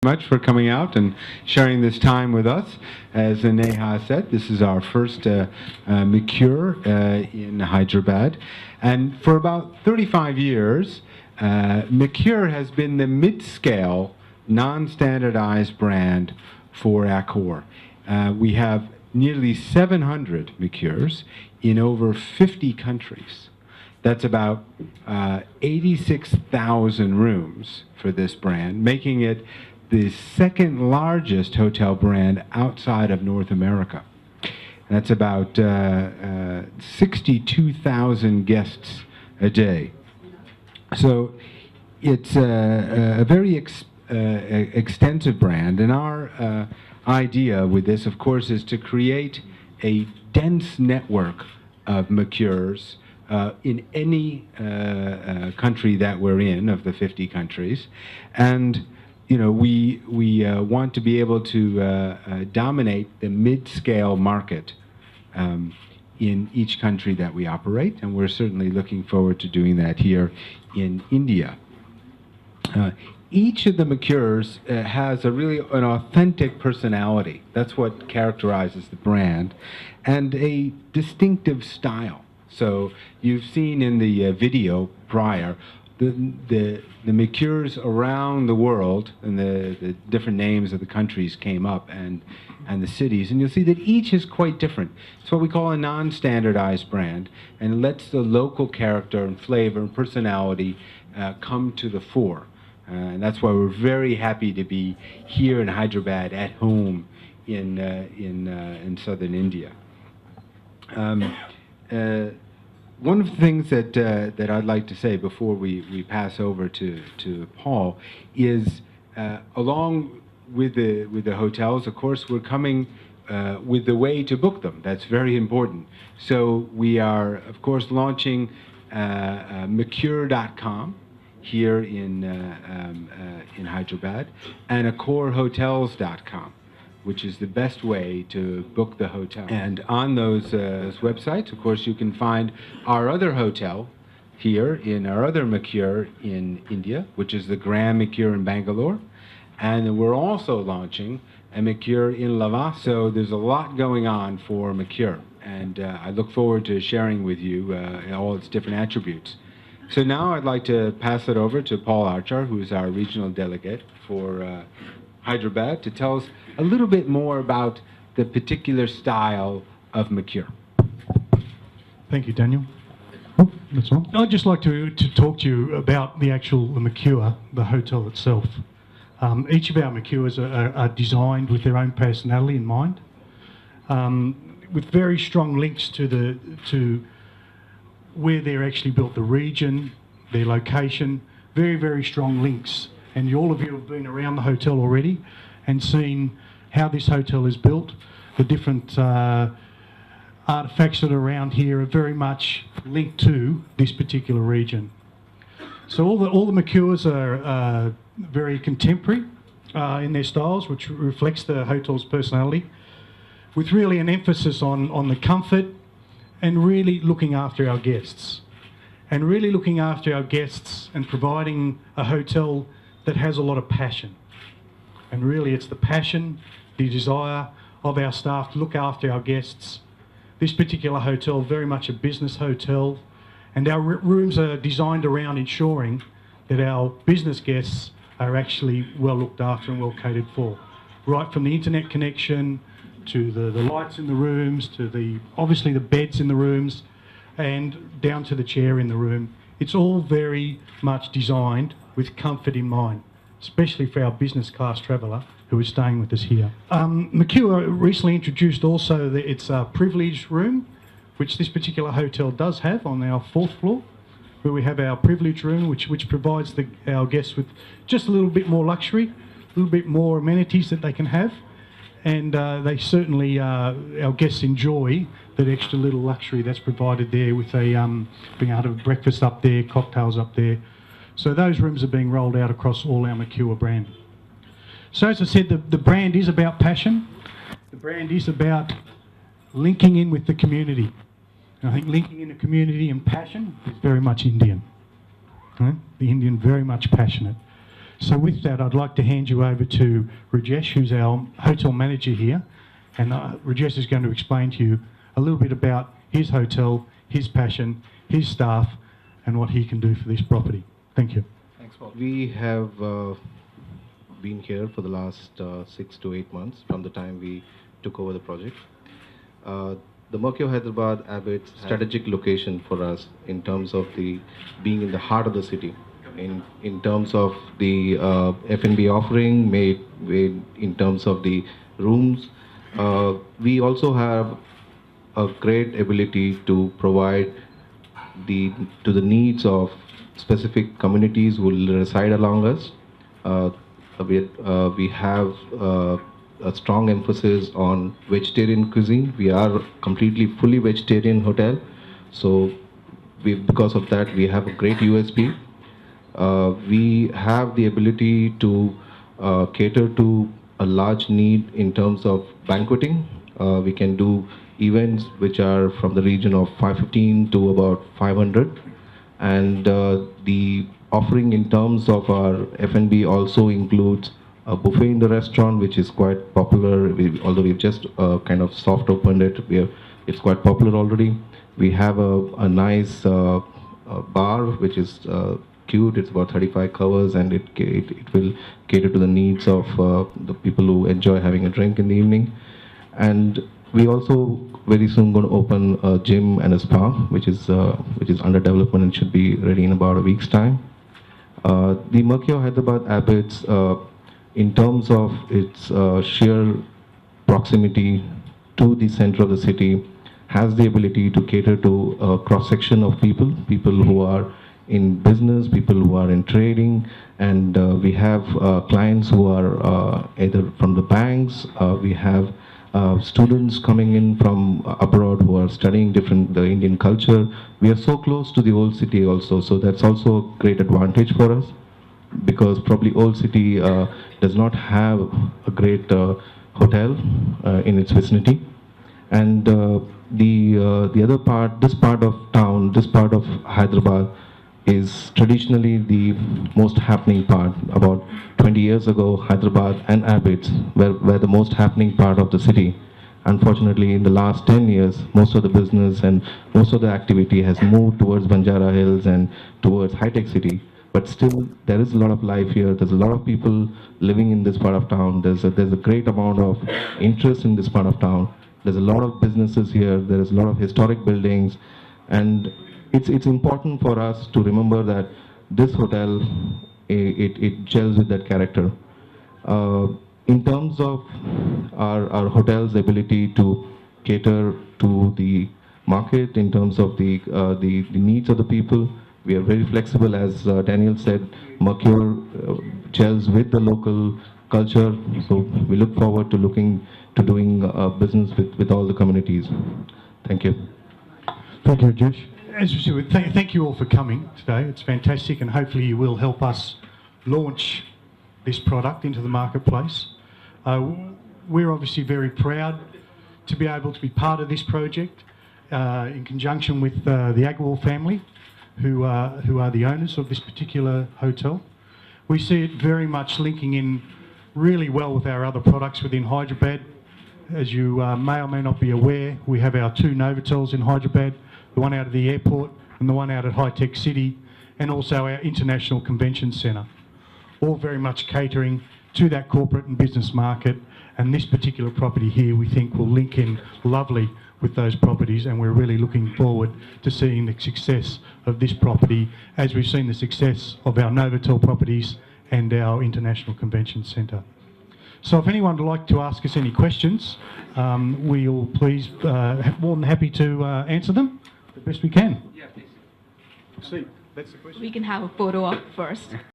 Much for coming out and sharing this time with us. As Neha said, this is our first Mercure in Hyderabad. And for about 35 years, Mercure has been the mid-scale, non-standardized brand for Accor. We have nearly 700 Mercures in over 50 countries. That's about 86,000 rooms for this brand, making it the second largest hotel brand outside of North America. And that's about 62,000 guests a day. So it's a very extensive brand, and our idea with this, of course, is to create a dense network of Mercures in any country that we're in, of the 50 countries. And we want to be able to dominate the mid-scale market in each country that we operate, and we're certainly looking forward to doing that here in India. Each of the Mercures has an authentic personality. That's what characterizes the brand, and a distinctive style. So you've seen in the video prior the Mercures around the world, and the different names of the countries came up, and the cities, and you'll see that each is quite different. It's what we call a non-standardized brand, and it lets the local character and flavor and personality come to the fore. And that's why we're very happy to be here in Hyderabad, at home in southern India. One of the things that I'd like to say before we pass over to Paul is, along with the hotels, of course, we're coming with the way to book them. That's very important. So we are, of course, launching Mercure.com here in Hyderabad, and AccorHotels.com, which is the best way to book the hotel. And on those websites, of course, you can find our other hotel here in our other Mercure in India, which is the Grand Mercure in Bangalore. And we're also launching a Mercure in Lavas. So there's a lot going on for Mercure. And I look forward to sharing with you all its different attributes. So now I'd like to pass it over to Paul Archer, who's our regional delegate for Hyderabad, to tell us a little bit more about the particular style of Mercure. Thank you, Daniel. Oh, that's on. I'd just like to talk to you about the Mercure, the hotel itself. Each of our Mercures are designed with their own personality in mind, with very strong links to where they're actually built, the region, their location, very, very strong links. And all of you have been around the hotel already and seen how this hotel is built. The different artifacts that are around here are very much linked to this particular region. So all the Mercures are very contemporary in their styles, which reflects the hotel's personality, with really an emphasis on the comfort and really looking after our guests. And really looking after our guests and providing a hotel that has a lot of passion. And really it's the passion, the desire of our staff to look after our guests. This particular hotel, very much a business hotel, and our rooms are designed around ensuring that our business guests are actually well looked after and well catered for. Right from the internet connection, to the lights in the rooms, to obviously the beds in the rooms, and down to the chair in the room. It's all very much designed with comfort in mind, especially for our business class traveller who is staying with us here. Mercure recently introduced also its privilege room, which this particular hotel does have on our 4th floor, where we have our privilege room, which provides our guests with just a little bit more luxury, a little bit more amenities that they can have. And they certainly, our guests enjoy that extra little luxury that's provided there, with being able to have breakfast up there, cocktails up there. So those rooms are being rolled out across all our Mercure brand. So as I said, the brand is about passion. The brand is about linking in with the community. And I think linking in the community and passion is very much Indian. Right? The Indian, very much passionate. So with that, I'd like to hand you over to Rajesh, who's our hotel manager here. And Rajesh is going to explain to you a little bit about his hotel, his passion, his staff, and what he can do for this property. Thank you. Thanks, Paul. We have been here for the last 6 to 8 months from the time we took over the project. The Mercure Hyderabad Abbott's strategic location for us in terms of the being in the heart of the city, in terms of the F&B offering, made in terms of the rooms. We also have a great ability to provide to the needs of specific communities who reside along us. We have a strong emphasis on vegetarian cuisine. We are completely fully vegetarian hotel, so because of that we have a great USP. We have the ability to cater to a large need in terms of banqueting. We can do events which are from the region of 515 to about 500, and the offering in terms of our F&B also includes a buffet in the restaurant, which is quite popular. Although we've just kind of soft opened it, it's quite popular already. We have a nice bar which is cute. It's about 35 covers, and it will cater to the needs of the people who enjoy having a drink in the evening. And we also very soon going to open a gym and a spa, which is under development and should be ready in about a week's time. The Mercure Hyderabad Abbott's, in terms of its sheer proximity to the center of the city, has the ability to cater to a cross-section of people who are in business, people who are in trading, and we have clients who are either from the banks. We have students coming in from abroad who are studying the Indian culture. We are so close to the old city also, so that's also a great advantage for us, because probably old city does not have a great hotel in its vicinity. And the other part, this part of town, this part of Hyderabad is traditionally the most happening part. About 20 years ago, Hyderabad and Abbott's were the most happening part of the city. Unfortunately, in the last 10 years, most of the business and most of the activity has moved towards Banjara Hills and towards high-tech city. But still, there is a lot of life here. There's a lot of people living in this part of town. There's a great amount of interest in this part of town. There's a lot of businesses here. There's a lot of historic buildings, and it's important for us to remember that this hotel, it gels with that character. In terms of our hotel's ability to cater to the market, in terms of the needs of the people, we are very flexible. As Daniel said, Mercure gels with the local culture, so we look forward to doing business with all the communities. Thank you. Thank you, Rajesh. As we said, thank you all for coming today. It's fantastic, and hopefully you will help us launch this product into the marketplace. We're obviously very proud to be able to be part of this project in conjunction with the Agrawal family, who are the owners of this particular hotel. We see it very much linking in really well with our other products within Hyderabad. As you may or may not be aware, we have our 2 Novotels in Hyderabad, the one out of the airport and the one out at High Tech City, and also our International Convention Centre, all very much catering to that corporate and business market. And this particular property here, we think, will link in lovely with those properties, and we're really looking forward to seeing the success of this property, as we've seen the success of our Novotel properties and our International Convention Centre. So if anyone would like to ask us any questions, we'll please more than happy to answer them the best we can. Yeah, please. See, that's the question. We can have a photo op first.